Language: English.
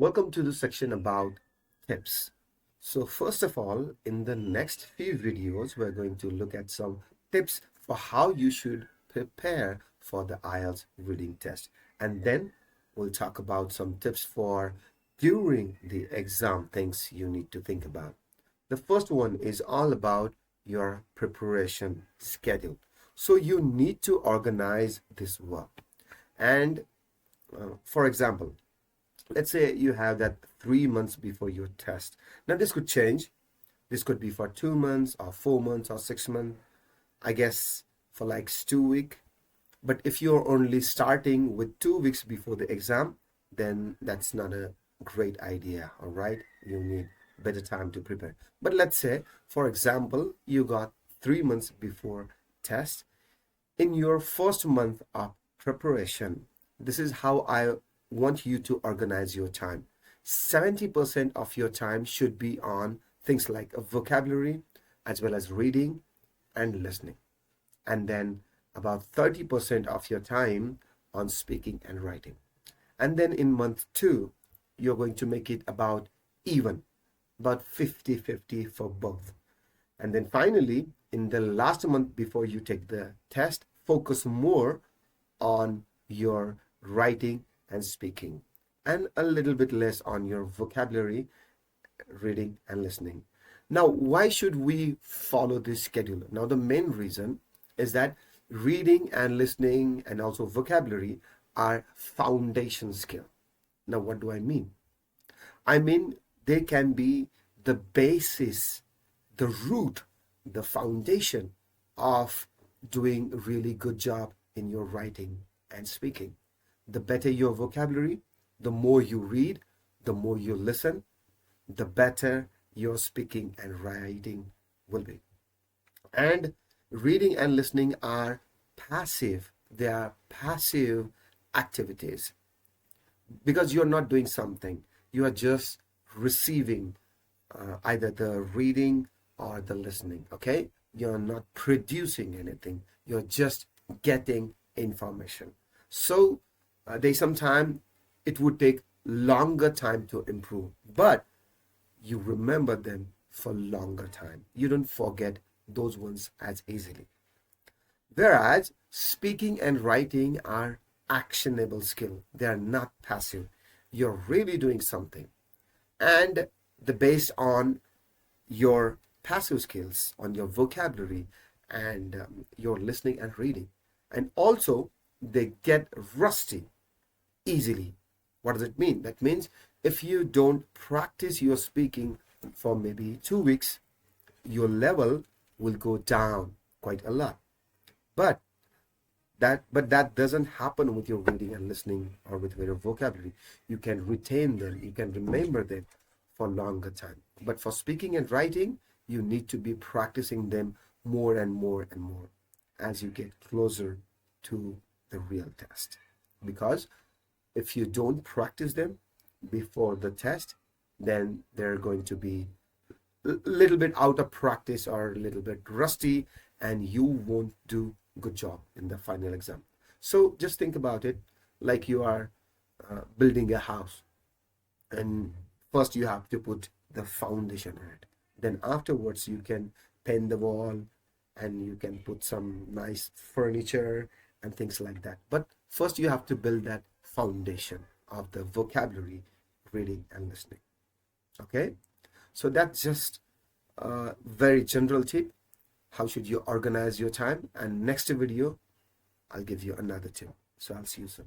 Welcome to the section about tips. So first of all, in the next few videos, we're going to look at some tips for how you should prepare for the IELTS reading test. And then we'll talk about some tips for during the exam, things you need to think about. The first one is all about your preparation schedule. So you need to organize this work. And for example, let's say you have that 3 months before your test. Now, this could change. This could be for 2 months or 4 months or 6 months. I guess for like 2 weeks. But if you're only starting with 2 weeks before the exam, then that's not a great idea. All right. You need better time to prepare. But let's say, for example, you got 3 months before test. In your first month of preparation, this is how I want you to organize your time. 70% of your time should be on things like vocabulary as well as reading and listening. And then about 30% of your time on speaking and writing. And then in month two, you're going to make it about even, about 50-50 for both. And then finally, in the last month before you take the test, focus more on your writing and speaking, and a little bit less on your vocabulary, reading, and listening. Now, why should we follow this schedule? Now, the main reason is that reading and listening and also vocabulary are foundation skill. Now, what do I mean? I mean, they can be the basis, the root, the foundation of doing a really good job in your writing and speaking. The better your vocabulary, the more you read, the more you listen, the better your speaking and writing will be. And reading and listening are passive. They are passive activities because you're not doing something. You are just receiving either the reading or the listening, okay? You're not producing anything. You're just getting information. So they sometimes it would take longer time to improve, but you remember them for longer time. You don't forget those ones as easily. Whereas speaking and writing are actionable skill. They are not passive. You're really doing something. And the based on your passive skills, on your vocabulary and your listening and reading. And also they get rusty easily. What does it mean? That means if you don't practice your speaking for maybe 2 weeks, your level will go down quite a lot. But that doesn't happen with your reading and listening or with your vocabulary. You can retain them, you can remember them for longer time. But for speaking and writing, you need to be practicing them more and more and more as you get closer to the real test. Because if you don't practice them before the test, then they're going to be a little bit out of practice or a little bit rusty, and you won't do good job in the final exam. So just think about it like you are building a house, and first you have to put the foundation in it. Then afterwards you can paint the wall and you can put some nice furniture and things like that. But first you have to build that foundation of the vocabulary, reading and listening. Okay, so that's just a very general tip. How should you organize your time? And next video I'll give you another tip. So I'll see you soon.